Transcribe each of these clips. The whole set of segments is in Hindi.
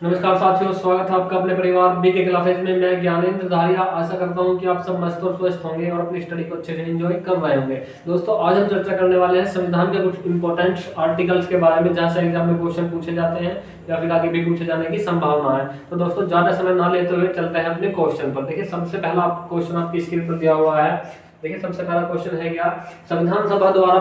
नमस्कार साथियों, स्वागत है आपका अपने परिवार बी के क्लासेज में। मैं ज्ञानेंद्र धारिया आशा करता हूं कि आप सब मस्त और स्वस्थ होंगे और अपनी स्टडी को अच्छे से एंजॉय कर रहे होंगे। दोस्तों, आज हम चर्चा करने वाले हैं संविधान के कुछ इंपॉर्टेंट आर्टिकल्स के बारे में, जहां से एग्जाम में क्वेश्चन पूछे जाते हैं या फिर आगे भी पूछे जाने की संभावना है। तो दोस्तों, ज्यादा समय ना लेते हुए चलते हैं अपने क्वेश्चन पर। देखिए, सबसे पहला क्वेश्चन आपकी स्क्रीन पर दिया हुआ है। देखिए, सबसे पहला क्वेश्चन है क्या, संविधान सभा द्वारा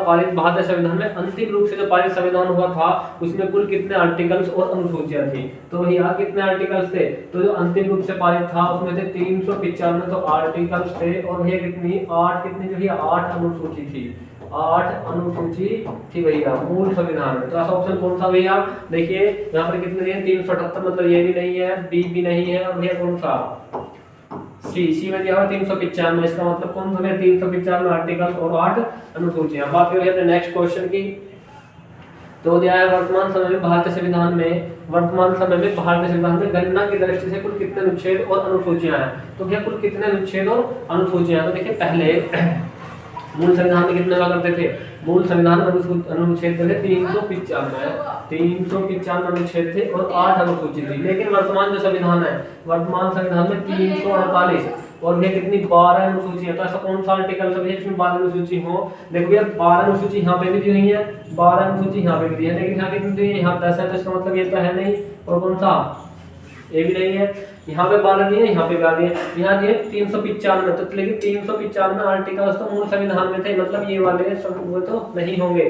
पारित भारतीय संविधान में अंतिम रूप से जो पारित संविधान हुआ था उसमें कुल कितने आर्टिकल्स और अनुसूचियां थी। तो यहाँ कितने आर्टिकल्स थे, तो जो अंतिम रूप से पारित था उसमें थे 395 तो आर्टिकल्स थे, और ये कितनी 8 कितनी जो है 8 अनुसूची थी। 8 अनुसूची थी भैया मूल संविधान में। तो ऐसा ऑप्शन कौन सा भैया, देखिए यहाँ पर कितने दिए 378, मतलब ये भी नहीं है, बी भी नहीं है, और भैया कौन सा सी में दिया हुआ 395। इसका मतलब कौन सा है 395 आर्टिकल और 8 अनुसूचियां। बात करें नेक्स्ट क्वेश्चन की, तो दिया है वर्तमान समय में भारतीय संविधान में गणना की दृष्टि से कुल कितने अनुच्छेद और अनुसूचियां हैं। तो भैया कुल कितने अनुच्छेद और अनुसूचियां, तो देखिए पहले मूल संविधान में कितने हुआ करते थे, मूल संविधान अनुच्छेद थे 395 अनुच्छेद थे और 8 अनुसूची थी। लेकिन वर्तमान जो संविधान है, वर्तमान संविधान में 348 और ये कितनी 12 अनुसूची है। तो ऐसा कौन सा आर्टिकल है जिसमें 12 अनुसूची हो, देखो भैया 12 अनुसूची यहाँ पे भी दी हुई है, 12 अनुसूची यहाँ पे भी दी है, लेकिन यहाँ कितनी दी है, यहाँ 10 है, तो इसका मतलब ये तो है नहीं, और कौन सा ये भी नहीं है। यहाँ पे 12 नहीं है, यहाँ पे 12 है, यहाँ दिए 395, तो लेकिन 395 आर्टिकल्स तो मूल संविधान में थे, मतलब ये वाले सब वो तो नहीं होंगे।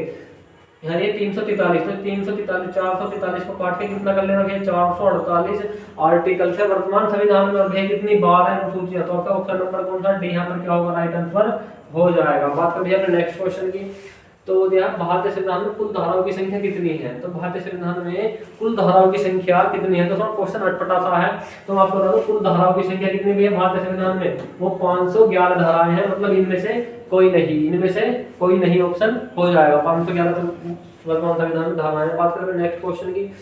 यहाँ ये 343, तो 343 443 को काट के कितना कर लेना है 448 आर्टिकल है वर्तमान संविधान में, और कितनी 12 अनुसूचियां। तो आपका ऑप्शन नंबर कौन सा डी यहाँ पर क्या होगा, राइट आंसर हो जाएगा। बात करें अपने नेक्स्ट क्वेश्चन की, तो भारतीय संविधान में कुल धाराओं की संख्या कितनी है। तो भारतीय संविधान में कुल धाराओं की संख्या कितनी है, तो थोड़ा क्वेश्चन अटपटा सा है, तो आपको बता दूं कुल धाराओं की संख्या कितनी भी है भारतीय संविधान में, वो 511 धाराएं हैं, मतलब इनमें से कोई नहीं ऑप्शन हो जाएगा। 511 तो वर्तमान संविधान में धाराएं। बात करें नेक्स्ट क्वेश्चन की,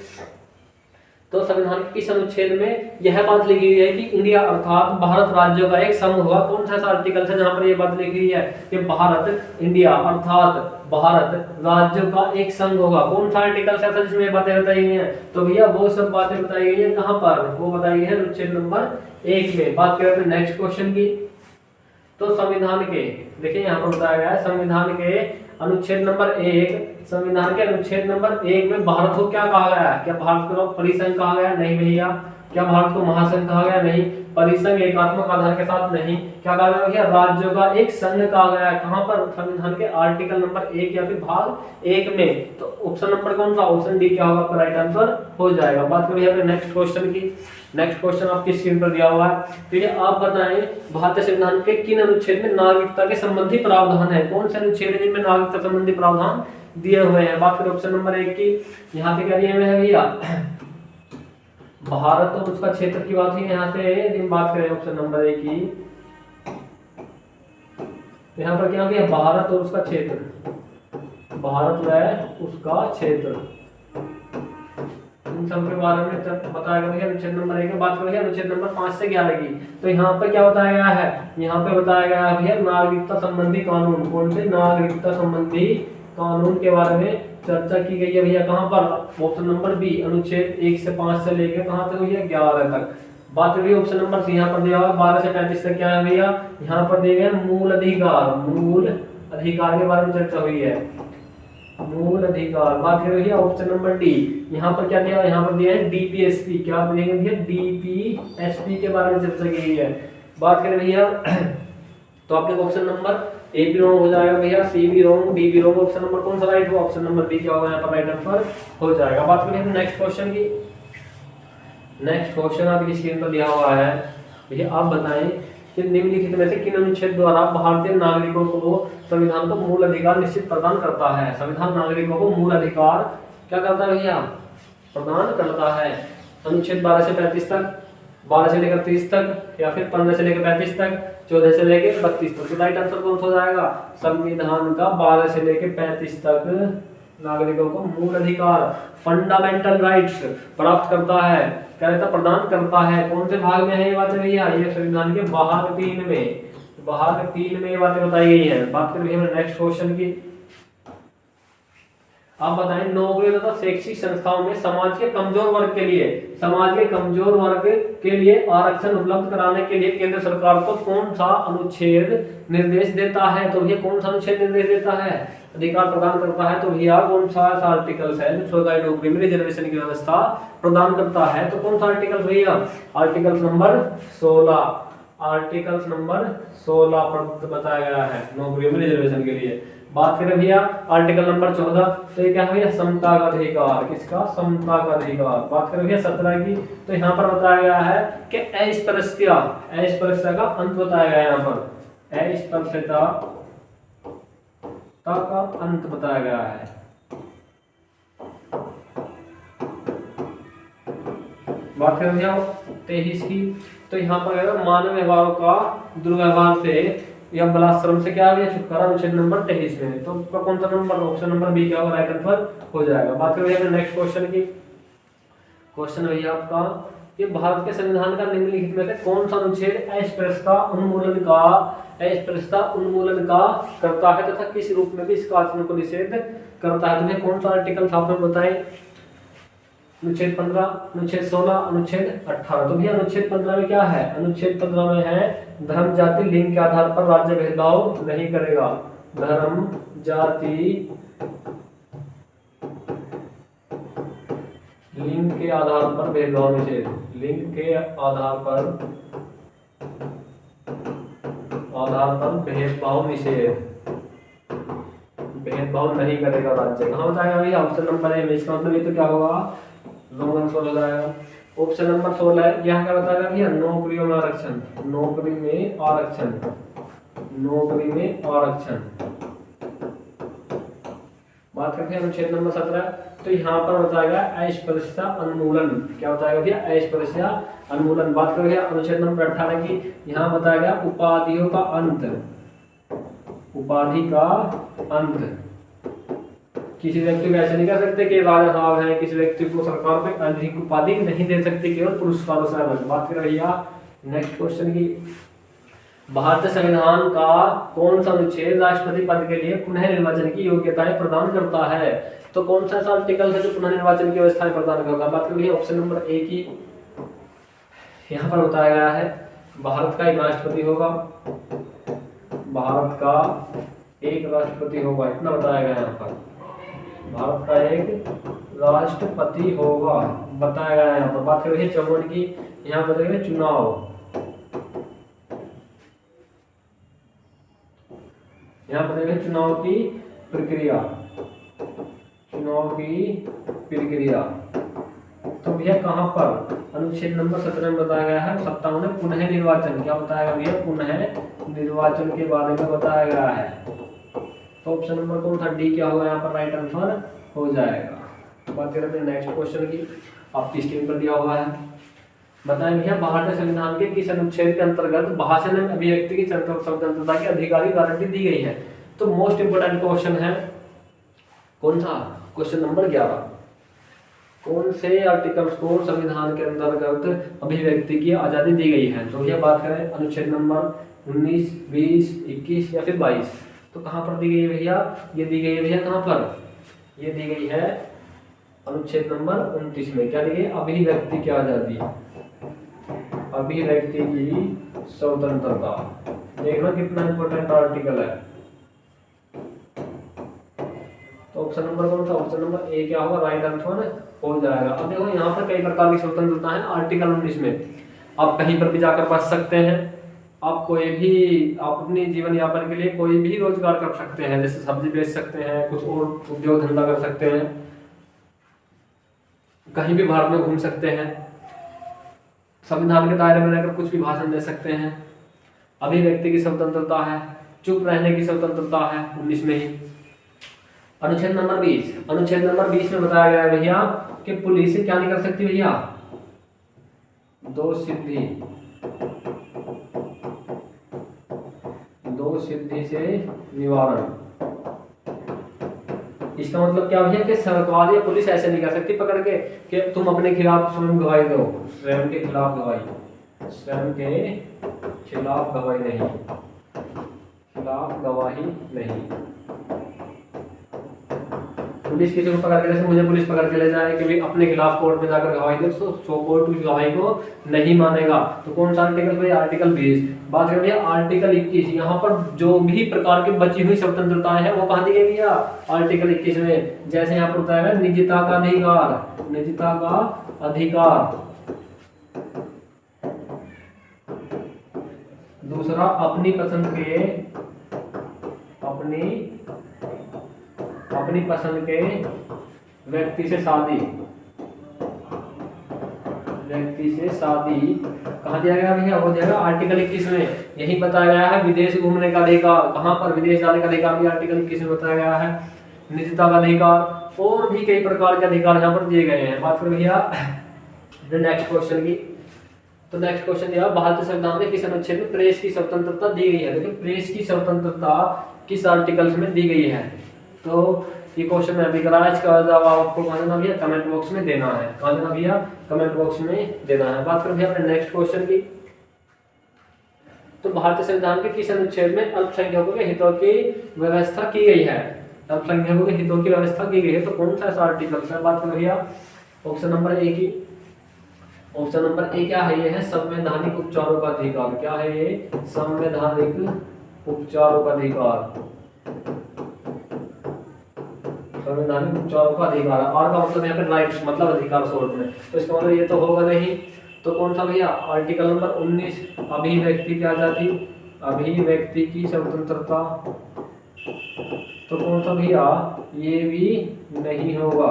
तो संविधान के किस अनुच्छेद में यह बात लिखी हुई है कि इंडिया अर्थात भारत राज्यों का एक संघ होगा। कौन सा आर्टिकल है जहां पर यह बात लिखी हुई है कि भारत इंडिया अर्थात भारत राज्यों का एक संघ होगा। कौन सा आर्टिकल है जिसमें ये बातें बताई गई हैं, तो भैया वो सब बातें बताई गई है कहां पर, वो बताई गई है अनुच्छेद नंबर 1 में। बात करें नेक्स्ट क्वेश्चन की, तो संविधान के देखिए यहाँ पर बताया गया है संविधान के अनुच्छेद नंबर 1, संविधान के अनुच्छेद नंबर 1 में भारत को क्या कहा गया है, क्या भारत को परिसंघ कहा गया, नहीं भैया। क्या भारत को महासंघ कहा गया, नहीं। परिसंघ एकात्मक आधार के साथ, नहीं। क्या कहा गया, राज्यों का एक संघ कहा गया है, कहां पर, संविधान के आर्टिकल नंबर 1 या फिर भाग 1 में। तो ऑप्शन नंबर कौन सा, ऑप्शन डी क्या होगा, राइट आंसर हो जाएगा। बात करें यहाँ पे नेक्स्ट क्वेश्चन की, नेक्स्ट क्वेश्चन आपकी स्क्रीन पर दिया हुआ है, तो ये आप बताएं भारतीय संविधान के किन अनुच्छेद में नागरिकता के संबंधी प्रावधान है। कौन से अनुच्छेद है जिनमें नागरिकता संबंधी प्रावधान दिए हुए हैं। बात करें ऑप्शन नंबर 1 की, यहाँ पे क्या दिए हुए हैं भैया, भारत और उसका क्षेत्र की बात है। यहाँ से बात करें ऑप्शन नंबर 1 की, यहाँ पर क्या है, भारत और उसका क्षेत्र, भारत व उसका क्षेत्र, इन सब के बारे में बताया गया है अनुच्छेद नंबर 1 में। बात करेंगे अनुच्छेद नंबर 5 से 11 की, तो यहाँ पर क्या बताया गया है, यहाँ पे बताया गया है भैया नागरिकता संबंधी कानून। कौन से, नागरिकता संबंधी कानून के बारे में चर्चा की गई है भैया, कहां पर, ऑप्शन नंबर बी, अनुच्छेद 1 से 5 से लेकर कहां तक भैया 11 तक। बात करिए ऑप्शन नंबर सी, यहाँ पर दिया हुआ 12 से 35 तक क्या है भैया, यहाँ पर दिए गए मूल अधिकार के बारे में चर्चा हुई है, मूल अधिकार। बात करें भैया ऑप्शन नंबर डी, यहाँ पर क्या दिया, यहाँ पर दिया है डीपीएसपी, क्या दिया भैया, डीपीएसपी के बारे में चर्चा की गई है। बात करें भैया तो आपके ऑप्शन नंबर ए भी रॉन्ग हो जाएगा भैया, सी भी रॉन्ग, डी भी रॉन्ग, ऑप्शन नंबर कौन सा राइट हुआ, ऑप्शन नंबर बी क्या होगा यहाँ पर राइट आंसर हो जाएगा। बात करें नेक्स्ट क्वेश्चन की, नेक्स्ट क्वेश्चन आपकी स्क्रीन पर दिया हुआ है भैया, आप बताएं कि निम्नलिखित में से किन अनुच्छेद द्वारा भारतीय नागरिकों को संविधान को मूल अधिकार निश्चित प्रदान करता है। संविधान नागरिकों को मूल अधिकार क्या करता है भैया, प्रदान करता है। अनुच्छेद 12 से 35 तक, 12 से लेकर 30 तक, या फिर 15 से लेकर 35 तक, 14 से लेकर 32 तक। तो राइट आंसर कौन सा हो जाएगा, संविधान का 12 से लेकर 35 तक नागरिकों को मूल अधिकार, फंडामेंटल राइट्स प्राप्त करता है, क्या रहता प्रदान करता है। कौन से भाग में है ये बातें भैया, ये संविधान के भाग 3 में, भाग 3 में ये बातें बताई गई है। बात करें नेक्स्ट क्वेश्चन की, आप बताएं, नौकरी तथा शैक्षिक संस्थाओं में समाज के कमजोर वर्ग के लिए, समाज के कमजोर वर्ग के लिए आरक्षण उपलब्ध कराने के लिए केंद्र सरकार को कौन सा अनुच्छेद निर्देश देता है? तो भैया कौन सा अनुच्छेद निर्देश देता है, अधिकार प्रदान करता है? तो भैया कौन सा आर्टिकल्स है जो सरकारी नौकरी में रिजर्वेशन की व्यवस्था प्रदान करता है? तो कौन सा आर्टिकल भैया? आर्टिकल नंबर 16, आर्टिकल नंबर 16 पर बताया गया है नौकरियों में रिजर्वेशन के लिए। बात करें भैया आर्टिकल नंबर 14, तो ये क्या है भैया? समता का अधिकार। किसका? समता का अधिकार। बात करें भैया 17 की, तो यहाँ पर बताया गया है कि अस्पृश्यता, अस्पृश्यता का अंत बताया गया है। यहाँ पर अस्पृश्यता का अंत बताया गया है। बात करें भैया 23 की, तो यहाँ पर मानव व्यवहारों का दुर्व्यवहार से या बलात्सर्म से क्या है छुटकारा, अनुच्छेद नंबर 23 में। तो कौन सा नंबर? ऑप्शन नंबर बी क्या होगा? राइट आंसर हो जाएगा। बात करें भैया नेक्स्ट क्वेश्चन की। क्वेश्चन भैया आपका, ये भारत के संविधान का निम्नलिखित में से कौन सा अनुच्छेद अस्पृश्यता उन्मूलन का करता है तथा किस रूप में भी इसका आचरण को निषेध करता है? तुम्हें कौन सा आर्टिकल था आपने बताएं? अनुच्छेद 15, अनुच्छेद 16, अनुच्छेद 18। तो भैया अनुच्छेद 15 में क्या है? अनुच्छेद 15 में है धर्म जाति लिंग के आधार पर राज्य भेदभाव नहीं करेगा। धर्म जाति लिंग के आधार पर भेदभाव निषेध, लिंग के आधार पर भेदभाव निषेध, भेदभाव नहीं करेगा राज्य। कहाँ बताएगा भैया? ऑप्शन नंबर ए में। इसका मतलब ये तो क्या होगा? लॉन्ग आंसर हो जाएगा। ऑप्शन नंबर 16 है, यहाँ क्या बताएगा भैया? नौकरियों में आरक्षण, नौकरी में आरक्षण, नौकरी में आरक्षण। बात करते हैं अनुच्छेद नंबर 17, तो यहाँ पर बताएगा अस्पृश्यता उन्मूलन। क्या बताएगा भैया? अस्पृश्यता उन्मूलन। बात करें अनुच्छेद नंबर 18 की, यहाँ बताएगा उपाधियों का अंत, उपाधि का अंत। किसी व्यक्ति को ऐसे नहीं कर सकते कि राजा साहब है, किसी व्यक्ति को सरकार में अधिक उपाधि नहीं दे सकते, केवल पुरस्कारों से अलग। बात कर भैया नेक्स्ट क्वेश्चन की, भारतीय संविधान का कौन सा अनुच्छेद राष्ट्रपति पद के लिए पुनः निर्वाचन की योग्यताएं प्रदान करता है? तो कौन सा आर्टिकल है जो पुनः निर्वाचन की व्यवस्थाएं प्रदान करता है? बात कर भैया ऑप्शन नंबर ए की, यहाँ पर बताया गया है भारत का एक राष्ट्रपति होगा, भारत का एक राष्ट्रपति होगा, इतना बताया गया है यहाँ पर। भारत का एक राष्ट्रपति होगा बताया गया है यहाँ पर। बात करें 54 की, यहाँ बताएंगे चुनाव, यहाँ बताएंगे चुनाव की प्रक्रिया, चुनाव की प्रक्रिया। तो भैया कहाँ पर? अनुच्छेद नंबर 17 में बताया गया है सत्ताओं में पुनः निर्वाचन। क्या बताया भैया? पुनः निर्वाचन के बारे में बताया गया है। तो ऑप्शन नंबर कौन था? डी क्या होगा यहाँ पर? राइट आंसर हो जाएगा। बात करें नेक्स्ट क्वेश्चन की, आपकी स्क्रीन पर दिया हुआ है। बताएं भैया भारतीय संविधान के किस अनुच्छेद के अंतर्गत भाषण एवं अभिव्यक्ति की स्वतंत्रता की अधिकारी गारंटी दी गई है? तो मोस्ट इंपोर्टेंट क्वेश्चन है कौन सा? Question number 11। कौन से आर्टिकल्स को संविधान के अंतर्गत अभिव्यक्ति की आजादी दी गई है? तो भैया बात करें अनुच्छेद नंबर 19, 20, 21 या फिर 22। तो कहाँ पर दी गई है भैया? ये दी गई है भैया कहाँ पर? ये दी गई है अनुच्छेद नंबर 29 में। क्या दी गई? अभिव्यक्ति की आजादी, अभिव्यक्ति की स्वतंत्रता। देखना कितना इंपॉर्टेंट आर्टिकल है। तो ऑप्शन नंबर कौन सा? ऑप्शन नंबर ए क्या होगा? राइट आंसर हो जाएगा। अब देखो यहाँ पर कई प्रकार की स्वतंत्रता है आर्टिकल 19 में। आप कहीं पर भी जाकर बच सकते हैं, आप कोई भी, आप अपनी जीवन यापन के लिए कोई भी रोजगार कर सकते हैं, जैसे सब्जी बेच सकते हैं, कुछ और उद्योग धंधा कर सकते हैं, कहीं भी भारत में घूम सकते हैं, संविधान के दायरे में रहकर कुछ भी भाषण दे सकते हैं, अभिव्यक्ति की स्वतंत्रता है, चुप रहने की स्वतंत्रता है 19 में ही। अनुच्छेद नंबर 20, अनुच्छेद नंबर 20 में बताया गया है भैया कि पुलिस क्या नहीं कर सकती भैया? दो सिद्धि से निवारण। इसका मतलब क्या भैया कि सरकार या पुलिस ऐसे नहीं कर सकती पकड़ के कि तुम अपने खिलाफ स्वयं गवाही दो, स्वयं के खिलाफ गवाही, स्वयं के खिलाफ गवाही नहीं, खिलाफ गवाही नहीं। पुलिस किसी को पकड़ के, जैसे मुझे पुलिस पकड़ के ले जाए कि भाई अपने खिलाफ कोर्ट में जाकर गवाही दे, तो कोर्ट उस गवाही को नहीं मानेगा। तो कौन सा आर्टिकल भाई, आर्टिकल 20। बात करें भैया आर्टिकल 21, यहाँ पर जो भी प्रकार की बची हुई स्वतंत्रताएं हैं वो कहाँ दी गई भैया, आर्टिकल 21 में। जैसे यहाँ पर बताया गया निजता का अधिकार, निजता का अधिकार। दूसरा अपनी पसंद के व्यक्ति से शादी, कहाँ दिया गया भैया, वो दिया आर्टिकल 21 में। यही बताया गया है विदेश घूमने का अधिकार, कहाँ पर विदेश जाने का अधिकार भी आर्टिकल 21 में बताया गया है। निजता का अधिकार और भी कई प्रकार के अधिकार यहाँ पर दिए गए हैं। बात करें भैया नेक्स्ट क्वेश्चन की, तो नेक्स्ट क्वेश्चन दिया भारतीय संविधान में किस अनुच्छेद में प्रेस की स्वतंत्रता दी गई है। देखिए प्रेस की स्वतंत्रता किस आर्टिकल में दी गई है, तो ये क्वेश्चन मैं अभी कराया, इसका जवाब आपको कहाँ देना भैया, कमेंट बॉक्स में देना है। कहाँ देना भैया, कमेंट बॉक्स में देना है। बात करें भैया अपने नेक्स्ट क्वेश्चन की, तो भारतीय संविधान के किस अनुच्छेद में अल्पसंख्यकों के हितों की व्यवस्था की गई है, अल्पसंख्यकों के हितों की व्यवस्था की गई है, तो कौन सा ऐसा आर्टिकल है। बात करें भैया ऑप्शन नंबर ए की, ऑप्शन नंबर ए क्या है, ये है संवैधानिक उपचारों का अधिकार। क्या है ये, संवैधानिक उपचारों का अधिकार, संवैधानिक उपचारों का अधिकार। और का मतलब यहाँ पे राइट्स मतलब अधिकार शॉर्ट में, तो इसका मतलब ये तो होगा नहीं। तो कौन सा भैया, आर्टिकल नंबर 19 अभिव्यक्ति की आजादी, अभिव्यक्ति की स्वतंत्रता, तो कौन सा भैया, ये भी नहीं होगा।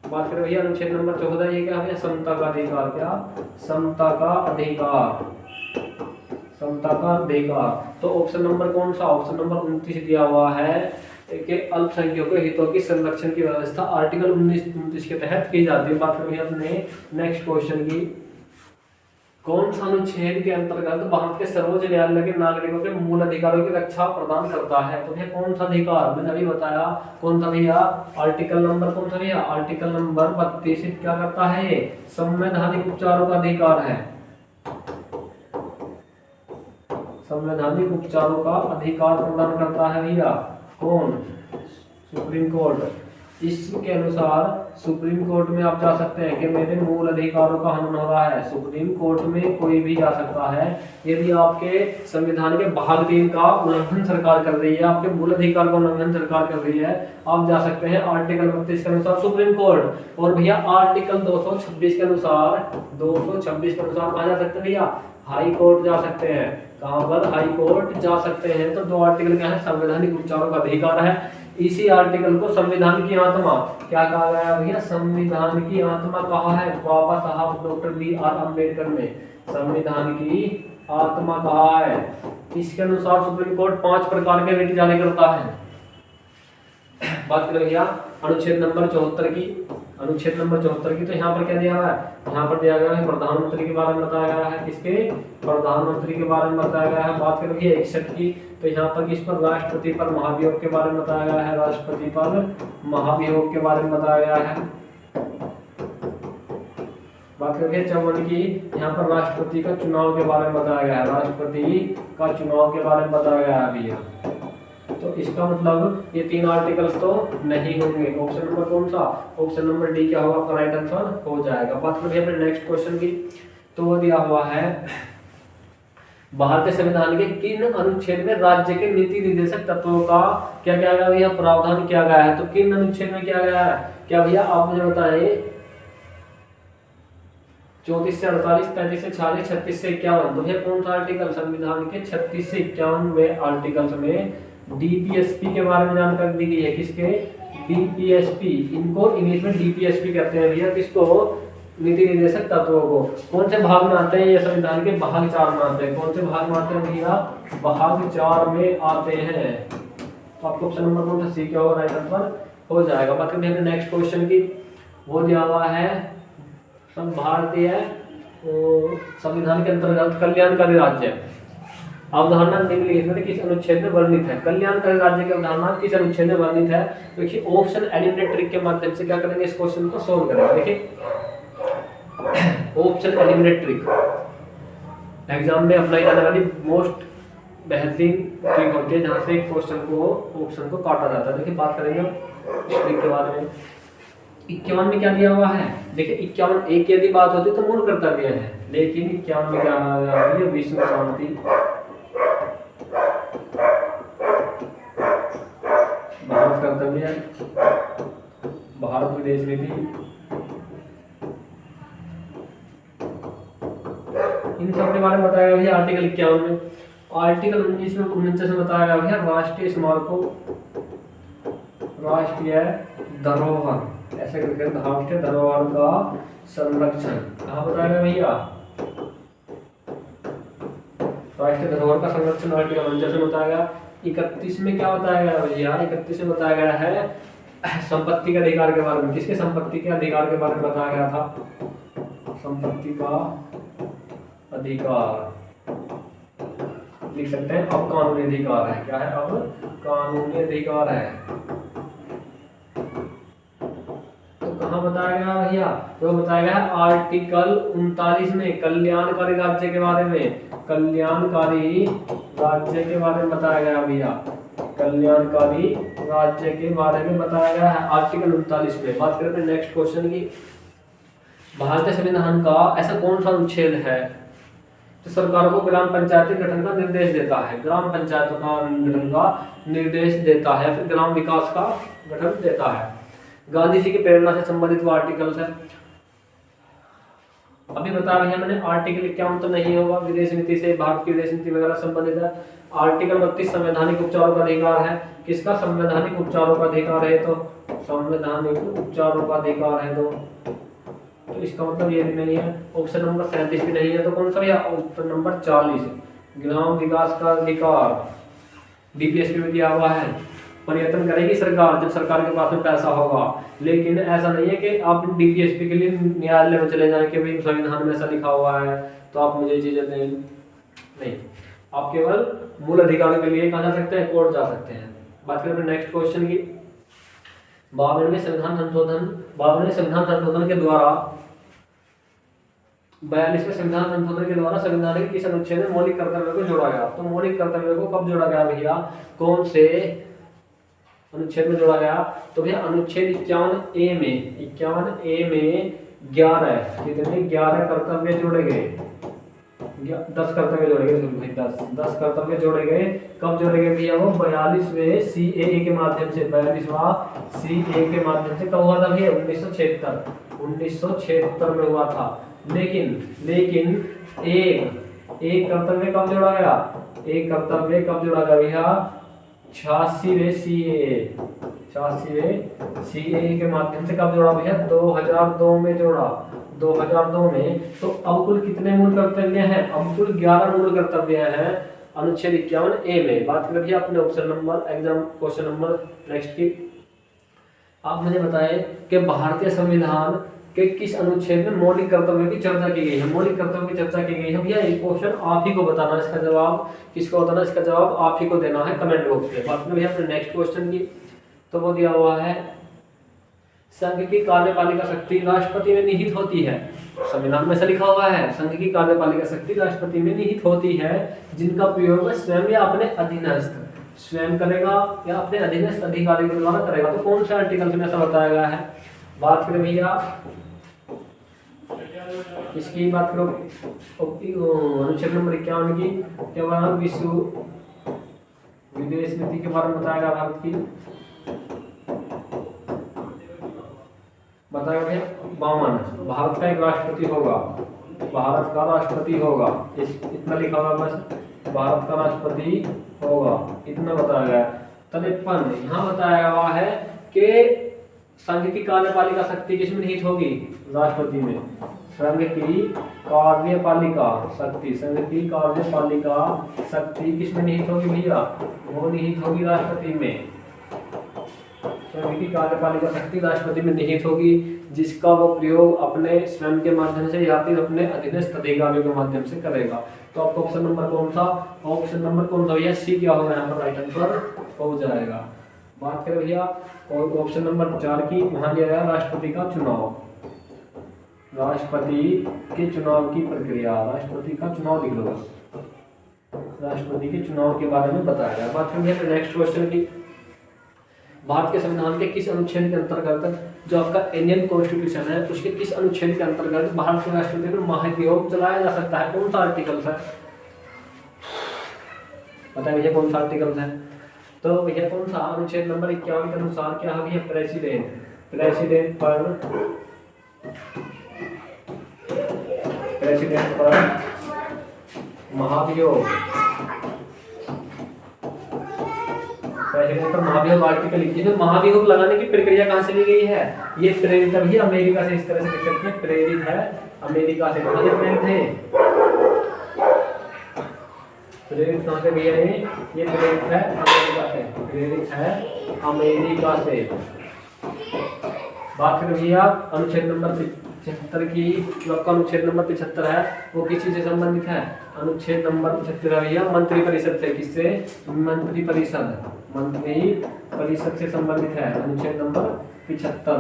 बात करें भैया अनुच्छेद नंबर 14, ये क्या है, समता का अधिकार। क्या, समता का अधिकार, समता का अधिकार। तो ऑप्शन नंबर कौन सा, ऑप्शन नंबर 29 दिया हुआ है कि अल्पसंख्यकों के हितों की संरक्षण की व्यवस्था आर्टिकल 19-29 के तहत की जाती है। बात करें भैया अपने नेक्स्ट क्वेश्चन की, कौन सा अनुच्छेद के अंतर्गत भारत के सर्वोच्च न्यायालय के नागरिकों के मूल अधिकारों की रक्षा प्रदान करता है। तो भैया कौन सा अधिकार, मैंने अभी बताया कौन सा भैया, आर्टिकल नंबर कौन सा भैया, आर्टिकल नंबर 32 क्या करता है, संवैधानिक उपचारों का अधिकार है, संवैधानिक उपचारों का अधिकार प्रदान करता है भैया कौन, सुप्रीम कोर्ट। इसके अनुसार सुप्रीम कोर्ट में आप जा सकते हैं कि मेरे मूल अधिकारों का हनन हो रहा है। सुप्रीम कोर्ट में कोई भी जा सकता है यदि आपके संविधान के भाग 3 का उल्लंघन सरकार कर रही है, आपके मूल अधिकार का उल्लंघन सरकार कर रही है, आप जा सकते हैं आर्टिकल 32 के अनुसार सुप्रीम कोर्ट। और भैया आर्टिकल 226 के अनुसार, 226 के अनुसार कहाँ जा सकते हैं भैया, हाई कोर्ट जा सकते हैं। कहाँ पर, हाई कोर्ट जा सकते हैं। तो 2 आर्टिकल क्या है, संवैधानिक उपचारों का अधिकार है। इसी आर्टिकल को संविधान की आत्मा क्या कहा गया भैया, संविधान की आत्मा कहा है बाबा साहब डॉक्टर BR अम्बेडकर ने, संविधान की आत्मा कहा है। इसके अनुसार सुप्रीम कोर्ट 5 प्रकार के रिट जारी करता है। बात करें भैया अनुच्छेद नंबर 74 की, अनुच्छेद नंबर 74 की, तो यहाँ पर क्या दिया हुआ है, यहाँ पर दिया गया है प्रधानमंत्री के बारे में बताया गया है, किसके, प्रधानमंत्री के बारे में बताया गया है। बात करें भैया 61 की, तो यहाँ पर किस पर, राष्ट्रपति पर महाभियोग के बारे में बताया गया है, राष्ट्रपति पर महाभियोग के बारे में बताया गया है। बात करें 54 की, यहाँ पर राष्ट्रपति का चुनाव के बारे में बताया गया है, राष्ट्रपति का चुनाव के बारे में बताया गया है भैया। तो इसका मतलब ये 3 आर्टिकल्स तो नहीं होंगे। ऑप्शन नंबर कौन सा, ऑप्शन नंबर डी क्या होगा, राइट आंसर हो जाएगा। बात करें अपने नेक्स्ट क्वेश्चन की, तो वो दिया हुआ है भारतीय संविधान के किन अनुच्छेद में राज्य के नीति निर्देशक तत्वों का क्या किया गया भैया, प्रावधान किया गया है। तो किन अनुच्छेद में किया गया है, क्या भैया आप मुझे बताइए, 34 से 48, 35 से 46, 36 से 51। तो भैया कौन सा आर्टिकल, संविधान के 36 से 51वें आर्टिकल्स में DPSP के बारे में जानकारी दी गई है। किसके, DPSP, इनको इंग्लिश में DPSP कहते हैं भैया, किसको, नीति निर्देशक तत्वों को। कौन से भाग में आते हैं, ये संविधान के भाग 4 में आते हैं। कौन से भाग में आते हैं भैया, भाग 4 में आते हैं। तो आपको ऑप्शन नंबर कौन सा, सी क्या होगा, राइट आंसर हो जाएगा। बात करते हैं नेक्स्ट क्वेश्चन की, वो दिया हुआ है भारतीय संविधान के अंतर्गत कल्याणकारी राज्य अवधारणा निम्नलिखित में किस अनुच्छेद में वर्णित है। कल्याणकारी राज्य की अवधारणा किस अनुच्छेद में वर्णित है। तो देखिए ऑप्शन एलिमिनेट ट्रिक के माध्यम से क्या करेंगे, इस क्वेश्चन को सोल्व करेंगे। देखिए ऑप्शन एलिमिनेट ट्रिक एग्जाम में अप्लाई करने वाली मोस्ट बेहतरीन ट्रिक होती है जहाँ से एक क्वेश्चन को ऑप्शन को काटा जाता है। देखिए बात करेंगे ट्रिक के बारे में। 51 में क्या दिया हुआ है, देखिए 51 एक की यदि बात होती तो मूल कर्तव्य है, लेकिन 51 में क्या है, विश्व शांति, भारत कर्तव्य, भारत विदेश नीति, इन सब के बारे में बताया गया है आर्टिकल 51 में। आर्टिकल 19 में 49 में बताया गया है राष्ट्रीय स्मारकों, राष्ट्रीय धरोहर, ऐसे करके राष्ट्रीय धरोहर का संरक्षण कहाँ बताया गया भैया, राष्ट्रीय धरोहर का संरक्षण आर्टिकल 49 में बताया गया। 31 में क्या बताया गया भैया, 31 में बताया गया है संपत्ति के अधिकार के बारे में। किसके संपत्ति के अधिकार के बारे में बताया गया था, संपत्ति का अधिकार, लिख सकते हैं अब कानूनी अधिकार है, क्या है अब कानूनी अधिकार है। तो कहाँ बताया गया भैया, तो बताया गया आर्टिकल 39 में कल्याणकारी राज्य के बारे में, कल्याणकारी राज्य के बारे में बताया गया भैया, कल्याणकारी राज्य के बारे में बताया गया है आर्टिकल 39 में। बात करते हैं नेक्स्ट क्वेश्चन की, भारतीय संविधान का ऐसा कौन सा अनुच्छेद है तो सरकारों को ग्राम पंचायती गठन का निर्देश देता है, ग्राम पंचायतों का गठन का निर्देश देता है, फिर ग्राम विकास का गठन देता है। गांधी जी की प्रेरणा से संबंधित वो आर्टिकल्स है। अभी बताया भैया मैंने आर्टिकल 51 तो नहीं होगा, विदेश नीति से भारत की विदेश नीति वगैरह संबंधित है। आर्टिकल 32 संवैधानिक उपचारों का अधिकार है, किसका संवैधानिक उपचारों का अधिकार है, तो संवैधानिक उपचारों का अधिकार है। तो इसका मतलब ये भी नहीं है, ऑप्शन नंबर 37 भी नहीं है, तो कौन सा भैया ऑप्शन नंबर 40 ग्राम विकास का अधिकार, डीपीएसपी में दिया हुआ है। परिवर्तन करेगी सरकार जब सरकार के पास में पैसा होगा, लेकिन ऐसा नहीं है कि आप डीपीएसपी के लिए न्यायालय में चले जाएं कि भाई संविधान में ऐसा लिखा हुआ है तो आप मुझे चीजें दें, नहीं, आप केवल मूल अधिकारों के लिए कहाँ जा सकते हैं, कोर्ट जा सकते हैं। बात करें नेक्स्ट क्वेश्चन की, 52वें संविधान संशोधन के द्वारा 42वें संविधान संशोधन के द्वारा संविधान के किस अनुच्छेद में मौलिक कर्तव्य को जोड़ा गया, तो मौलिक कर्तव्य को कब जोड़ा गया भैया, कौन से अनुच्छेद में जोड़ा गया, तो भैया अनुच्छेद 51A में, 51A में 11 कितने 11 कर्तव्य जोड़े गए, 10 कर्तव्य जोड़े गए भाई, 10 कर्तव्य जोड़े गए। कब जोड़े गए भैया, वो 42वें CAA के माध्यम से, 42वां CAA के माध्यम से। कब हुआ था भैया, 1976 में हुआ था। लेकिन एक कर्तव्य कब जोड़ा गया, एक कर्तव्य कब जोड़ा गया भैया, 86वें CAA के माध्यम से। कब जोड़ा भैया, 2002 में जोड़ा, 2002 में। तो अब कुल कितने मूल कर्तव्य हैं, अब कुल 11 मूल कर्तव्य हैं अनुच्छेद 51A में। बात करें भैया अपने option number exam question number next की, आप मुझे बताएं कि भारतीय संविधान के किस अनुच्छेद में मौलिक कर्तव्य की चर्चा की गई है, मौलिक कर्तव्य की चर्चा की गई है भैया। ये क्वेश्चन आप ही को बताना, इसका जवाब किसको बताना, इसका जवाब आप ही को देना है कमेंट बॉक्स में। बात में भैया अपने नेक्स्ट क्वेश्चन की, तो वो दिया हुआ है संघ की कार्यपालिका शक्ति राष्ट्रपति में निहित होती है। संविधान में ऐसा लिखा हुआ है, संघ की कार्यपालिका शक्ति राष्ट्रपति में निहित होती है, जिनका प्रयोग स्वयं या अपने अधीनस्थ स्वयं करेगा या अपने अधीनस्थ अधिकारी के द्वारा करेगा। तो कौन से आर्टिकल में ऐसा बताया गया है, बात करें भैया इसकी, बात करो अनुच्छेद नंबर 51 की, क्या बना विश्व विदेश नीति के बारे में बताया गया, भारत की बताया भैया 52 भारत का एक राष्ट्रपति होगा, भारत का राष्ट्रपति होगा, इतना लिखा हुआ बस, भारत का राष्ट्रपति होगा, इतना बताया गया। 53 यहाँ बताया हुआ है कि संघ की कार्यपालिका शक्ति किसमें निहित होगी, राष्ट्रपति में। संघ की कार्यपालिका शक्ति, संघ की कार्यपालिका शक्ति किसमें निहित होगी भैया, वो निहित होगी राष्ट्रपति में। संघ की कार्यपालिका शक्ति राष्ट्रपति में निहित होगी, जिसका वो प्रयोग अपने स्वयं के माध्यम से या फिर अपने अधीनस्थ अधिकारियों के माध्यम से करेगा। तो आपको ऑप्शन नंबर कौन सा, ऑप्शन नंबर कौन सा भैया, सी क्या होगा यहाँ पर राइट आंसर हो जाएगा। बात करें भैया और ऑप्शन नंबर 4 की, वहां दिया गया राष्ट्रपति का चुनाव, राष्ट्रपति के चुनाव की प्रक्रिया, राष्ट्रपति का चुनाव लिख लो बस। राष्ट्रपति के चुनाव के बारे में बताया गया। बात करेंगे नेक्स्ट क्वेश्चन की, भारत के संविधान के किस अनुच्छेद के अंतर्गत जो आपका इंडियन कॉन्स्टिट्यूशन है उसके किस अनुच्छेद के अंतर्गत भारत के राष्ट्रपति को महाभियोग चलाया जा सकता है? कौन सा आर्टिकल है? बताइए भैया कौन सा आर्टिकल है? तो भैया कौन सा अनुच्छेद नंबर 51 के अनुसार क्या है भैया? प्रेसिडेंट पर महाभियोग, प्रेसिडेंट पर महाभियोग आर्टिकल, जिसमें महाभियोग लगाने की प्रक्रिया कहाँ से ली गई है? ये प्रेरित है भैया अमेरिका से। इस तरह से लिख सकते हैं, प्रेरित है अमेरिका से। कहाँ से प्रेरित है? प्रेरित कहाँ से भैया? ये प्रेरित है अमेरिका से, प्रेरित है अमेरिका से। बात करें भैया अनुच्छेद नंबर 75 की, जो आपका अनुच्छेद नंबर 75 है वो किस चीज से संबंधित है? अनुच्छेद नंबर 75 है भैया मंत्रिपरिषद से। किससे? मंत्रिपरिषद से संबंधित है अनुच्छेद नंबर 75।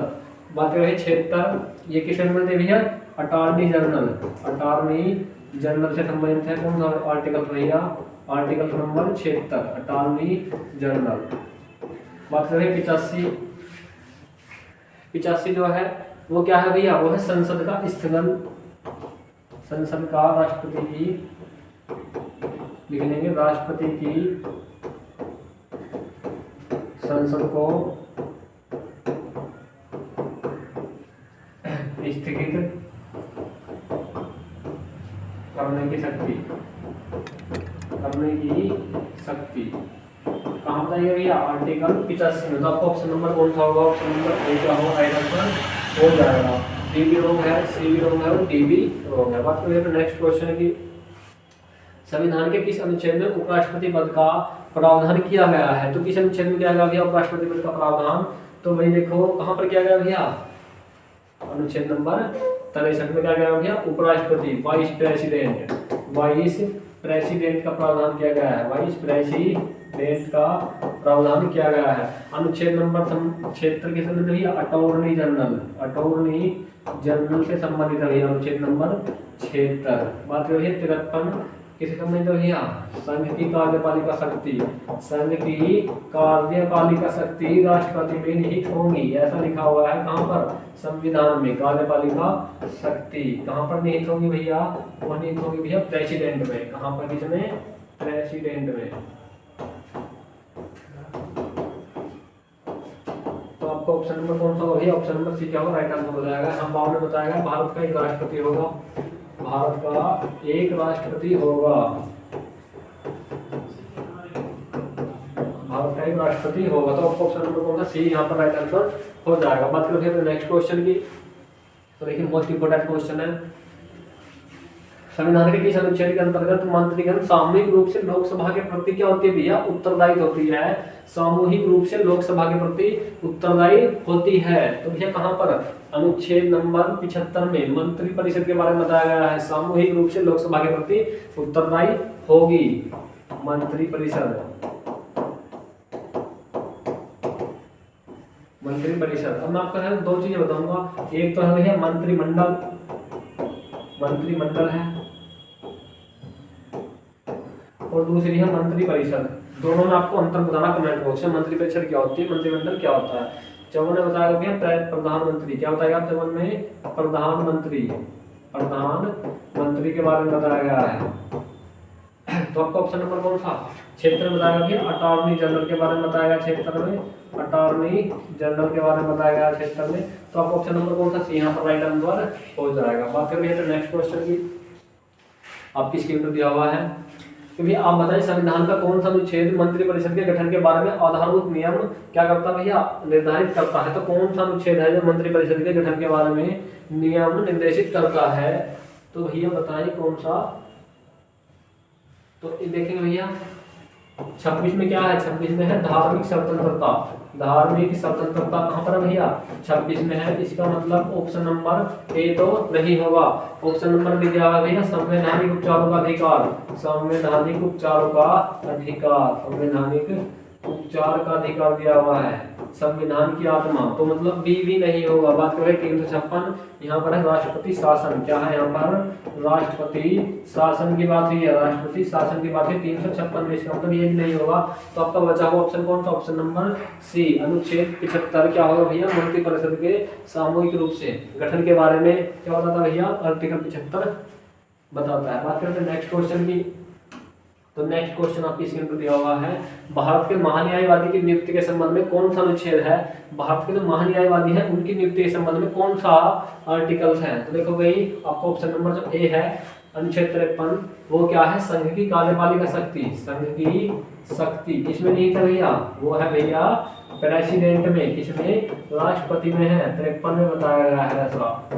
बात करें 76, ये किससे संबंधित है भैया? अटॉर्नी जनरल से संबंधित है। कौन सा आर्टिकल भैया? Article number 76, attorney general. बात करें 85 जो है वो क्या है भैया? वो है संसद का स्थगन, संसद का राष्ट्रपति की, लिख लेंगे राष्ट्रपति की संसद को स्थगित करने की शक्ति कहाँ बताइए भैया? आर्टिकल 85 में। तो आपको ऑप्शन नंबर कौन सा होगा? ऑप्शन नंबर ए क्या होगा? राइट आंसर हो जाएगा। डी भी रॉन्ग है, सी भी रॉन्ग है और डी भी रॉन्ग है। बात करें तो नेक्स्ट क्वेश्चन की, संविधान के किस अनुच्छेद में उपराष्ट्रपति पद का प्रावधान किया गया है? तो किस अनुच्छेद में किया गया भैया उपराष्ट्रपति पद का प्रावधान? तो वही देखो कहाँ पर किया गया भैया? अनुच्छेद नंबर 63 में क्या गया भैया? उपराष्ट्रपति, वाइस प्रेसिडेंट का प्रावधान किया गया है। वाइस प्रेसिडेंट का प्रावधान किया गया है। अनुच्छेद नंबर 76 के संबंध में अटॉर्नी जनरल से संबंधित है अनुच्छेद नंबर 76। बात करिए 53 किसे संबंधित है भैया? संघ की कार्यपालिका शक्ति राष्ट्रपति में निहित होंगी, ऐसा लिखा हुआ है। कहाँ पर? संविधान में। कार्यपालिका शक्ति कहाँ पर निहित होंगी भैया? वो निहित होंगी भैया प्रेसिडेंट में। कहाँ पर? किसमें? प्रेसिडेंट में। तो आपको ऑप्शन नंबर कौन सा होगा? ऑप्शन नंबर सी क्या होगा? राइट आंसर हो जाएगा। हम बाद में बताएगा भारत का एक राष्ट्रपति होगा, भारत का एक राष्ट्रपति होगा, भारत का एक राष्ट्रपति होगा। तो आपको ऑप्शन नंबर कौन सा? सी यहाँ पर राइट आंसर हो जाएगा। बात करें नेक्स्ट क्वेश्चन की, तो देखिए मोस्ट इंपोर्टेंट क्वेश्चन है, संविधान के किस अनुच्छेद के अंतर्गत मंत्रीगण सामूहिक रूप से लोकसभा के प्रति क्या होती है भैया? उत्तरदायी होती है। सामूहिक रूप से लोकसभा के प्रति उत्तरदायी होती है। तो भैया कहाँ पर? अनुच्छेद नंबर 75 में मंत्रिपरिषद के बारे में बताया गया है। सामूहिक रूप से लोकसभा के प्रति उत्तरदायी होगी मंत्रिपरिषद। अब मैं आपको दो चीजें बताऊंगा। एक तो है भैया मंत्रिमंडल है और दूसरी है मंत्रिपरिषद। दोनों में आपको अंतर बताना कमेंट बॉक्स में। मंत्रिपरिषद क्या होती है, मंत्रिमंडल क्या होता है। चौवन ने बताया भैया प्रधानमंत्री। क्या बताएगा आप चौवन में? प्रधानमंत्री के बारे में बताया गया है। तो आपका ऑप्शन नंबर कौन सा? क्षेत्र में बताया भैया अटॉर्नी जनरल के बारे में बताया गया क्षेत्र में, अटॉर्नी जनरल के बारे में बताया गया क्षेत्र में। तो आपका ऑप्शन नंबर कौन सा? सी यहाँ पर राइट आंसर हो जाएगा। बात करें तो नेक्स्ट क्वेश्चन की, आपकी स्क्रीन पर दिया हुआ है कि भैया आप बताइए संविधान का कौन सा अनुच्छेद मंत्रिपरिषद के गठन के बारे में आधारभूत नियम क्या करता है भैया? निर्धारित करता है। तो कौन सा अनुच्छेद है जो मंत्रिपरिषद के गठन के बारे में नियम निर्देशित करता है? तो भैया बताइए कौन सा? तो देखेंगे भैया 26 में क्या है? 26 में है धार्मिक स्वतंत्रता। धार्मिक स्वतंत्रता कहाँ पर है भैया? 26 में है। इसका मतलब ऑप्शन नंबर ए तो नहीं होगा। ऑप्शन नंबर बी दिया हुआ भैया संवैधानिक उपचारों का अधिकार। संवैधानिक उपचारों का अधिकार, संवैधानिक उपचार का अधिकार दिया हुआ है। संविधान की आत्मा, तो मतलब बी भी नहीं होगा। बात करें 356, यहाँ पर है राष्ट्रपति शासन। क्या है यहाँ पर? राष्ट्रपति शासन की बात हुई है, राष्ट्रपति शासन की बात है 356 में, इसका मतलब ये भी नहीं होगा। तो आपका बचा हुआ ऑप्शन कौन सा? ऑप्शन नंबर सी, अनुच्छेद 75 क्या होगा भैया? मंत्रिपरिषद के सामूहिक रूप से गठन के बारे में क्या बताता है भैया? आर्टिकल 75 बताता है। बात करते हैं नेक्स्ट क्वेश्चन की। तो नेक्स्ट क्वेश्चन आपकी स्क्रीन पर दिया हुआ है, भारत के महान्यायवादी की नियुक्ति के संबंध में कौन सा अनुच्छेद है? भारत के जो महान्यायवादी हैं उनकी नियुक्ति के संबंध में कौन सा आर्टिकल्स है? तो देखो भाई, आपको ऑप्शन नंबर जो ए है अनुच्छेद 53, वो क्या है? संघ की कार्यपालिका शक्ति, संघ की शक्ति किसमें नहीं था भैया? वो है भैया प्रेसिडेंट में, किसमें? राष्ट्रपति में है, 53 में बताया गया है ऐसा।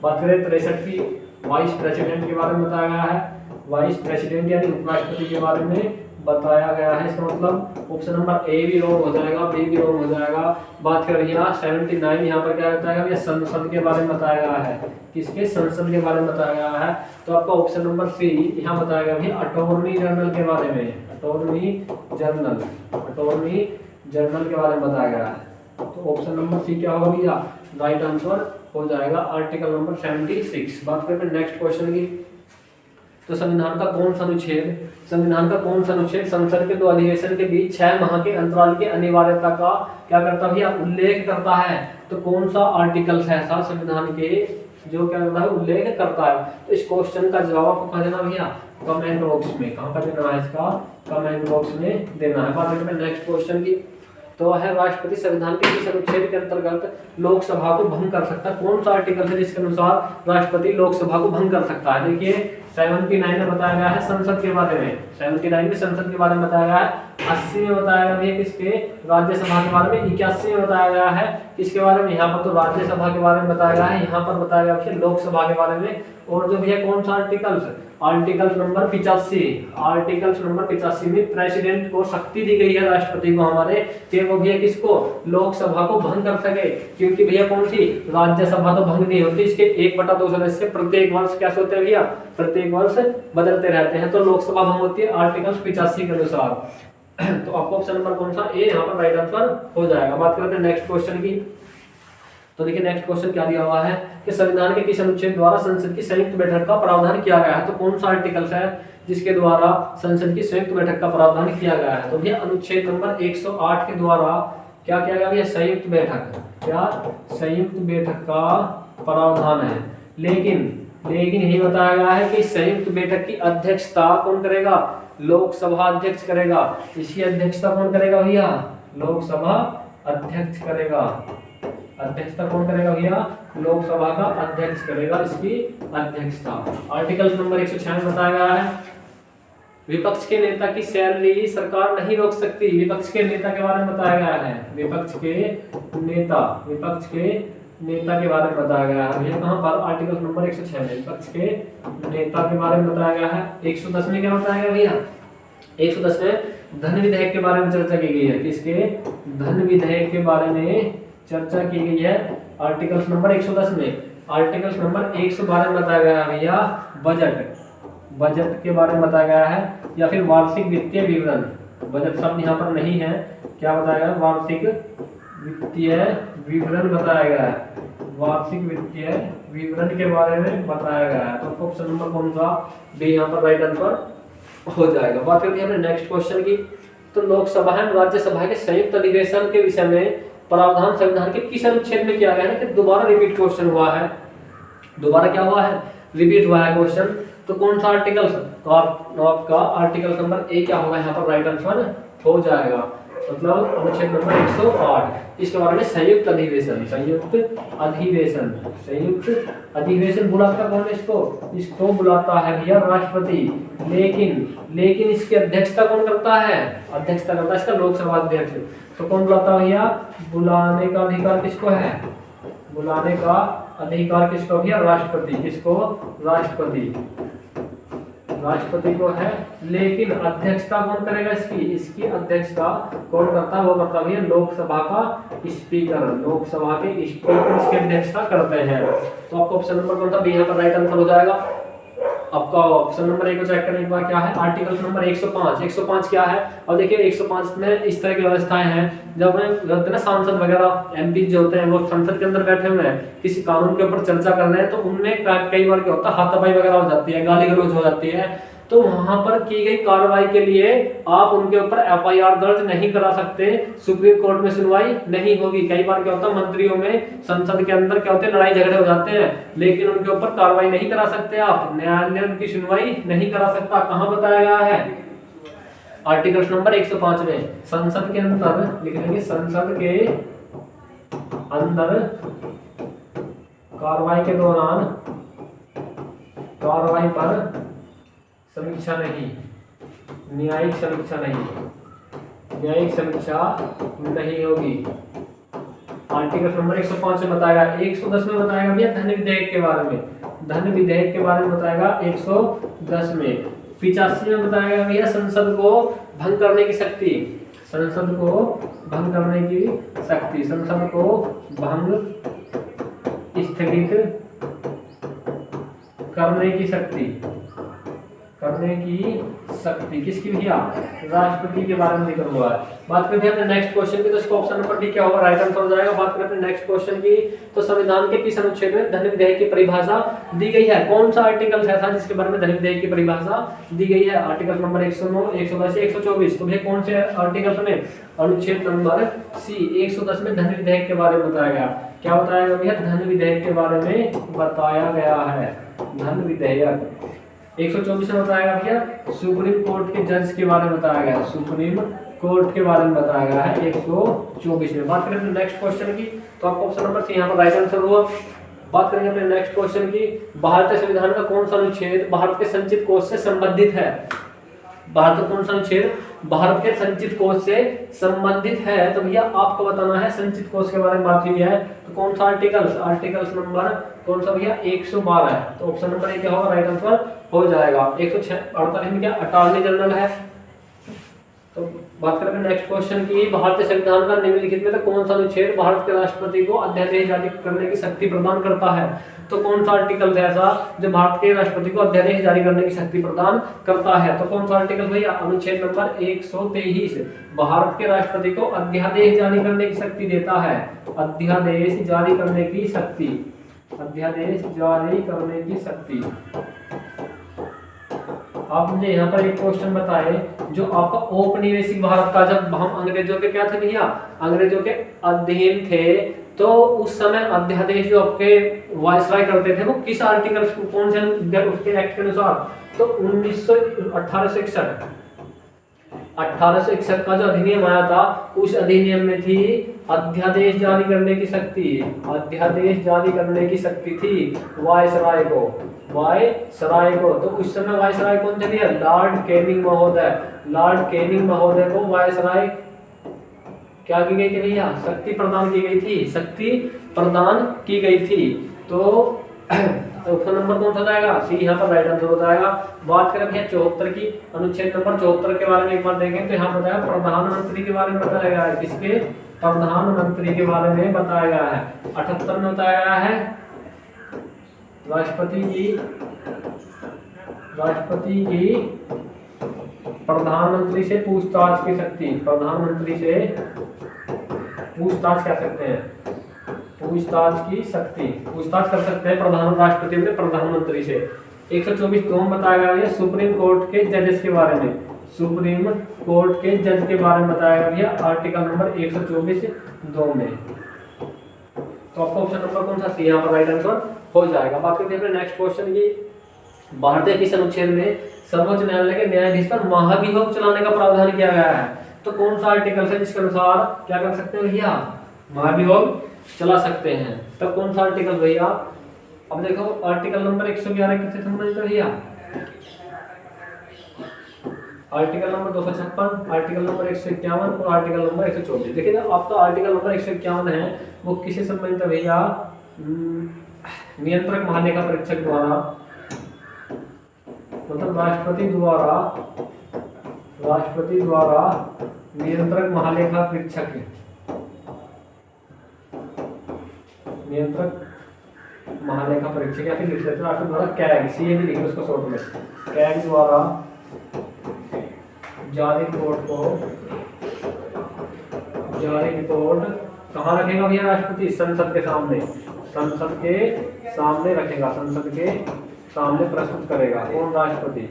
बात करें 63 की, वाइस प्रेसिडेंट के बारे में बताया गया है, वाइस प्रेसिडेंट यानी उपराष्ट्रपति के बारे में बताया गया है। इसका मतलब ऑप्शन नंबर ए भी रॉन्ग हो जाएगा, बी भी रॉन्ग हो जाएगा। बात करिए 79, यहाँ पर क्या बताया गया? संसद के बारे में बताया गया है। किसके? संसद के बारे में बताया गया है। तो आपका ऑप्शन नंबर सी यहाँ बताया गया भैया अटॉर्नी जनरल के बारे में, अटॉर्नी जनरल, अटॉर्नी जनरल के बारे में बताया गया है। तो ऑप्शन नंबर सी क्या होगा भैया? राइट आंसर हो जाएगा आर्टिकल नंबर 76। बात करते हैं नेक्स्ट क्वेश्चन की। तो संविधान का कौन सा अनुच्छेद, संविधान का कौन सा अनुच्छेद संसद के दो अधिवेशन के बीच 6 माह के अंतराल की अनिवार्यता का क्या करता है भैया? उल्लेख करता है। तो कौन सा आर्टिकल है ऐसा संविधान के जो क्या करता है? उल्लेख करता है। तो इस क्वेश्चन का जवाब आपको कहाँ देना भैया? कमेंट बॉक्स में। कहाँ पर देना है इसका? कमेंट बॉक्स में देना है। बात करते हैं नेक्स्ट क्वेश्चन की। तो है राष्ट्रपति संविधान के किस अनुच्छेद के अंतर्गत लोकसभा को भंग कर सकता है? कौन सा आर्टिकल है जिसके अनुसार राष्ट्रपति लोकसभा को भंग कर सकता है? देखिए 79 में बताया गया है संसद के बारे में, 79 में संसद के बारे में बताया गया है। 80 में बताया गया है किसके? राज्यसभा के बारे में। 81 में बताया गया है किसके बारे में? यहाँ पर तो राज्यसभा के बारे में बताया गया है, यहाँ पर बताया गया है लोकसभा के बारे में। और जो भी है कौन सा article? Article number 85, article number 85 में प्रेसिडेंट को शक्ति दी गई है, राष्ट्रपति को हमारे, कि वो भैया किसको? लोकसभा को भंग कर सके। क्योंकि भैया कौन सी? राज्यसभा तो भंग नहीं होती, इसके 1/2 सदस्य प्रत्येक वर्ष क्या होते हैं भैया? प्रत्येक वर्ष बदलते रहते हैं। तो लोकसभा भंग होती है आर्टिकल 85 के अनुसार। तो आपको ऑप्शन नंबर कौन सा? ए यहाँ पर राइट आंसर हो जाएगा। बात करते हैं नेक्स्ट क्वेश्चन की। तो देखिए नेक्स्ट क्वेश्चन क्या दिया हुआ है कि संविधान के किस अनुच्छेद द्वारा संसद की संयुक्त बैठक का प्रावधान किया गया है? तो कौन सा आर्टिकल है जिसके द्वारा संसद की संयुक्त बैठक का प्रावधान किया गया है? तो भैया अनुच्छेद नंबर 108 के द्वारा क्या किया गया भैया? संयुक्त बैठक, क्या संयुक्त बैठक का प्रावधान है। लेकिन यही बताया गया है कि संयुक्त बैठक की अध्यक्षता कौन करेगा? लोकसभा अध्यक्ष करेगा। इसकी अध्यक्षता कौन करेगा भैया? लोकसभा अध्यक्ष करेगा। अध्यक्षता कौन करेगा भैया? लोकसभा का अध्यक्ष करेगा इसकी अध्यक्षता। आर्टिकल नंबर 106 में बताया गया है विपक्ष के नेता की सैलरी सरकार नहीं रोक सकती। विपक्ष के नेता के बारे में बताया गया है, विपक्ष के नेता के बारे में बताया गया है। भैया कहाँ पर? आर्टिकल नंबर 106 में विपक्ष के नेता के बारे में बताया गया है। 110 में क्या बताया गया भैया? 110 में धन विधेयक के बारे में चर्चा की गई है। किसके? धन विधेयक के बारे में चर्चा की गई है आर्टिकल नंबर 110 में। आर्टिकल नंबर 112 में बताया गया है भैया बजट के बारे में बताया गया है, या फिर वार्षिक वित्तीय विवरण। बजट शब्द यहाँ पर नहीं है, क्या बताया गया? वार्षिक वित्तीय विवरण बताया गया है, वार्षिक वित्तीय विवरण के बारे में बताया गया है। तो ऑप्शन नंबर कौन सा? बी यहाँ पर राइट आंसर हो जाएगा। बात करते हैं नेक्स्ट क्वेश्चन की। तो लोकसभा एवं राज्यसभा के संयुक्त अधिवेशन के विषय में प्रावधान संविधान के किस अनुच्छेद में किया गया है? कि दोबारा रिपीट क्वेश्चन हुआ है, दोबारा क्या हुआ है? रिपीट हुआ है क्वेश्चन। तो कौन सा आर्टिकल? तो आपका आर्टिकल नंबर ए क्या होगा यहाँ पर? राइट आंसर हो जाएगा। मतलब अनुच्छेद नंबर 108 इसके बारे में संयुक्त अधिवेशन, संयुक्त अधिवेशन बुलाता कौन है इसको बुलाता है भैया राष्ट्रपति। लेकिन इसकी अध्यक्षता कौन करता है? अध्यक्षता करता है इसका लोकसभा अध्यक्ष। तो कौन बुलाता है भैया? बुलाने का अधिकार किसको है? बुलाने का अधिकार किसको भैया? राष्ट्रपति। किसको? राष्ट्रपति को है। लेकिन अध्यक्षता कौन करेगा इसकी अध्यक्षता कौन करता है? वो करता है भैया लोकसभा का स्पीकर। लोकसभा के स्पीकर इसकी अध्यक्षता करते हैं। तो आपको ऑप्शन नंबर कौन सा? बी यहाँ पर राइट आंसर हो जाएगा। आपका ऑप्शन नंबर 1 को चेक करने के बाद क्या है, आर्टिकल नंबर 105। 105 क्या है, और देखिए 105 में इस तरह की व्यवस्थाएं हैं, जब होते ना सांसद वगैरह एमपी जो होते हैं वो संसद के अंदर बैठे हुए हैं, किसी कानून के ऊपर चर्चा कर रहे हैं, तो उनमें कई बार क्या होता है, हाथापाई वगैरह हो जाती है, गाली गलौज हो जाती है, तो वहां पर की गई कार्रवाई के लिए आप उनके ऊपर एफआईआर दर्ज नहीं करा सकते, सुप्रीम कोर्ट में सुनवाई नहीं होगी। कई बार क्या होता है, मंत्रियों में संसद के अंदर क्या होते हैं, लड़ाई झगड़े हो जाते हैं, लेकिन उनके ऊपर कार्रवाई नहीं करा सकते आप, न्यायालय उनकी सुनवाई नहीं करा सकता। कहां बताया गया है, आर्टिकल नंबर 105 में। संसद के अंदर लिख लेंगे, संसद के अंदर कार्रवाई के दौरान कार्रवाई पर समीक्षा नहीं, न्यायिक समीक्षा नहीं, न्यायिक समीक्षा नहीं होगी। आर्टिकल नंबर 105 में बताएगा। 110 में बताएगा भैया धन विधेयक के बारे में, धन विधेयक के बारे में बताएगा 110 में। 85 में बताएगा भैया संसद को भंग करने की शक्ति, संसद को भंग करने की शक्ति, संसद को भंग स्थगित करने की शक्ति, करने की शक्ति किसकी भैया, राष्ट्रपति के बारे में लिखा हुआ है। बात करते हैं अपने नेक्स्ट क्वेश्चन की, तो इसका ऑप्शन नंबर डी क्या होगा, राइट आंसर हो जाएगा। बात करते हैं नेक्स्ट क्वेश्चन की, तो संविधान के किस अनुच्छेद में धन विधेयक की परिभाषा दी गई है, कौन सा आर्टिकल है ऐसा जिसके बारे में धन विधेयक की परिभाषा दी गई है, आर्टिकल नंबर 109, 110, 124। तो भैया कौन से आर्टिकल में, अनुच्छेद नंबर सी 110 में धन विधेयक के बारे में बताया गया। क्या बताया गया भैया, धन विधेयक के बारे में बताया गया है, धन विधेयक। 124 में बताया भैया सुप्रीम कोर्ट के जज के बारे में बताया गया, सुप्रीम कोर्ट के बारे में बताया गया है 124 में। बात करें नेक्स्ट क्वेश्चन की, तो आपको ऑप्शन नंबर सी यहाँ पर राइट आंसर हुआ। बात करेंगे अपने नेक्स्ट क्वेश्चन की, भारतीय संविधान का कौन सा अनुच्छेद भारत के संचित कोष से संबंधित है, भारत का कौन सा अनुच्छेद भारत के संचित कोष से संबंधित है। तो भैया आपको बताना है, संचित कोष के बारे में बात हुई है, तो कौन सा आर्टिकल, आर्टिकल नंबर कौन सा भैया 112 है। तो ऑप्शन नंबर ए क्या होगा, राइट आंसर हो जाएगा। 148 में क्या अटॉर्नी जनरल है। तो बात करें नेक्स्ट क्वेश्चन की, भारतीय संविधान का निम्नलिखित में तो कौन सा अनुच्छेद भारत के राष्ट्रपति को अध्यादेश जारी करने की शक्ति प्रदान करता है। तो कौन सा आर्टिकल है ऐसा जो भारत के राष्ट्रपति को अध्यादेश जारी करने की शक्ति प्रदान करता है। तो कौन सा आर्टिकल भैया, अनुच्छेद नंबर 123 भारत के राष्ट्रपति को अध्यादेश जारी करने की शक्ति देता है, अध्यादेश जारी करने की शक्ति, अध्यादेश जारी करने की शक्ति। आप मुझे यहाँ पर एक क्वेश्चन बताएं, जो आपका औपनिवेशिक भारत का, जब हम अंग्रेजों के क्या थे भैया, अंग्रेजों के अधीन थे, तो उस समय अध्यादेश जो आपके वायसराय करते थे वो किस आर्टिकल, कौन से उसके एक्ट के अनुसार, तो 1861 का जो अधिनियम आया था, उस अधिनियम में थी अध्यादेश जारी करने की शक्ति, अध्यादेश जारी करने की शक्ति थी वायसराय को, वायसराय को। तो उस समय वायसराय कौन थे भैया, लॉर्ड कैनिंग महोदय, लॉर्ड कैनिंग महोदय को वायसराय क्या की गई थी भैया, शक्ति प्रदान की गई थी, शक्ति प्रदान की गई थी। तो ऑप्शन नंबर कौन सा जाएगा, सी यहाँ पर राइट आंसर हो जाएगा। बात करें भैया 74 की, अनुच्छेद नंबर 74 के बारे में एक बार देखें, तो यहाँ बताया प्रधानमंत्री के बारे में बताया गया है, किसके, प्रधानमंत्री के बारे में बताया गया है। 78 में बताया गया है राष्ट्रपति की प्रधानमंत्री से पूछताछ की शक्ति, प्रधानमंत्री से पूछताछ कर सकते हैं, पूछताछ की शक्ति, पूछताछ कर सकते हैं राष्ट्रपति अपने प्रधानमंत्री से। 124 2 बताया गया है सुप्रीम कोर्ट के जजेस के बारे में, सुप्रीम कोर्ट के जज के बारे में बताया गया है आर्टिकल नंबर 124 2 में। तो आपका ऑप्शन नंबर कौन सा, सी यहाँ पर राइट आंसर हो जाएगा। बात करते हैं नेक्स्ट क्वेश्चन की, भारतीय किस अनुच्छेद में सर्वोच्च न्यायालय के न्यायाधीश पर महाभियोग चलाने का प्रावधान किया गया है। तो कौन सा आर्टिकल है जिसके अनुसार क्या कर सकते हैं भैया, महाभियोग चला सकते हैं। तब कौन सा आर्टिकल भैया, अब देखो आर्टिकल नंबर 111 किससे संबंधित है भैया, आर्टिकल नंबर 256, आर्टिकल नंबर 151 और आर्टिकल नंबर 124। देखिए आपका आर्टिकल नंबर 151 है वो किससे संबंधित है भैया, नियंत्रक महालेखा परीक्षक द्वारा, मतलब राष्ट्रपति द्वारा नियंत्रक महालेखा परीक्षक, नियंत्रक महालेखा परीक्षक या फिर लिटरेचर राष्ट्रपति द्वारा कैग, सी भी लिखे उसको शॉर्ट में, कैग द्वारा जारी रिपोर्ट कहाँ रखेगा भैया राष्ट्रपति? संसद के सामने, संसद के सामने रखेगा, संसद के सामने प्रस्तुत करेगा। कौन? राष्ट्रपति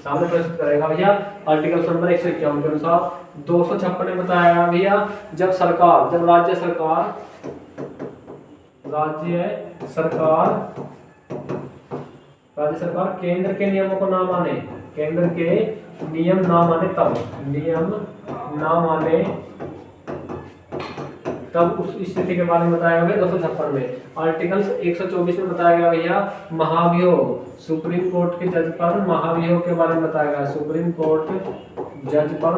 सामने प्रस्तुत करेगा भैया। आर्टिकल नंबर 151 के अनुसार 256 में बताया भैया जब राज्य सरकार केंद्र के नियमों को ना माने, केंद्र के नियम ना माने तब उस स्थिति के बारे में बताया गया 256 में। आर्टिकल 124 में बताया गया भैया महाभियोग, सुप्रीम कोर्ट के जज पर महाभियोग के बारे में बताया गया। सुप्रीम कोर्ट जज पर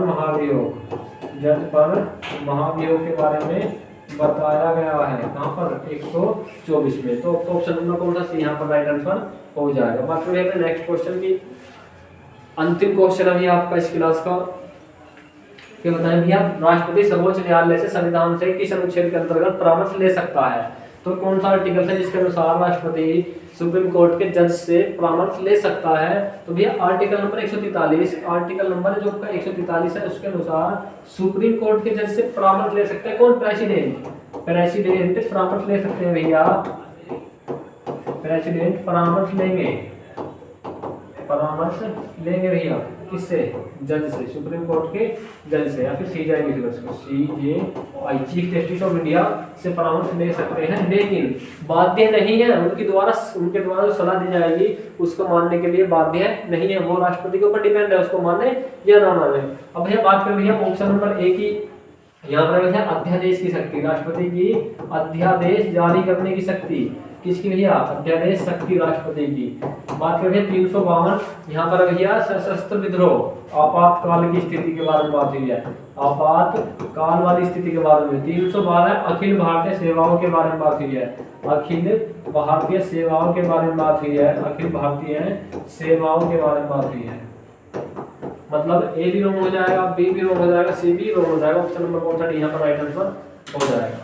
महाभियोग के बारे में बताया गया है। कहाँ पर? 124 में। तो ऑप्शन नंबर कौन सा सी यहाँ पर राइट आंसर हो जाएगा। बात में नेक्स्ट क्वेश्चन की अंतिम क्वेश्चन अभी आपका इस क्लास का क्या बताएं भैया, राष्ट्रपति सर्वोच्च न्यायालय से संविधान से किस अनुच्छेद के अंतर्गत परामर्श ले सकता है? तो कौन सा आर्टिकल है जिसके अनुसार राष्ट्रपति सुप्रीम कोर्ट के जज से परामर्श ले सकता है? तो भैया आर्टिकल नंबर 143, आर्टिकल नंबर जो 143 है उसके अनुसार सुप्रीम कोर्ट के जज से परामर्श ले सकते हैं। कौन? प्रेसिडेंट परामर्श ले सकते हैं भैया, प्रेसिडेंट परामर्श लेंगे भैया। किससे? जज से, सुप्रीम कोर्ट के जज से, या फिर सीजेआई लिख लो इसको, CJI chief justice of India से परामर्श ले सकते हैं, लेकिन बाध्य नहीं है। उनके द्वारा जो सलाह दी जाएगी उसको मानने के लिए बाध्य नहीं है, वो राष्ट्रपति के ऊपर डिपेंड है उसको माने या ना माने। अब भैया बात करें भैया ऑप्शन नंबर ए की, यहाँ पर भैया अध्यादेश की शक्ति, राष्ट्रपति की अध्यादेश जारी करने की शक्ति। किसकी भैया? अध्यादेश शक्ति राष्ट्रपति की। बात करें 352, यहाँ पर भैया सशस्त्र विद्रोह आपातकाल की स्थिति के बारे में बात हुई है, आपातकाल वाली स्थिति के बारे में। 312 अखिल भारतीय सेवाओं के बारे में बात हुई है, अखिल भारतीय सेवाओं के बारे में बात हुई है, अखिल भारतीय सेवाओं के बारे में बात हुई है। मतलब ए भी रॉन्ग हो जाएगा, बी भी रॉन्ग हो जाएगा, सी भी रॉन्ग हो जाएगा। ऑप्शन नंबर कौन सा? यहाँ पर राइट आंसर हो जाएगा।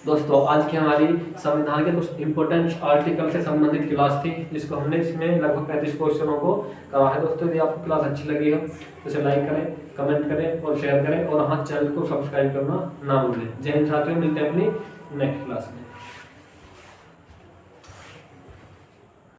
दोस्तों आज की हमारी संविधान के कुछ इंपॉर्टेंट आर्टिकल से संबंधित क्लास थी, जिसको हमने इसमें लगभग 35 क्वेश्चनों को करा है। दोस्तों यदि आपको क्लास अच्छी लगी हो तो इसे लाइक करें, कमेंट करें और शेयर करें, और हाँ चैनल को सब्सक्राइब करना ना भूलें। जय हिंद साथियों, मिलते हैं अपनी नेक्स्ट क्लास में।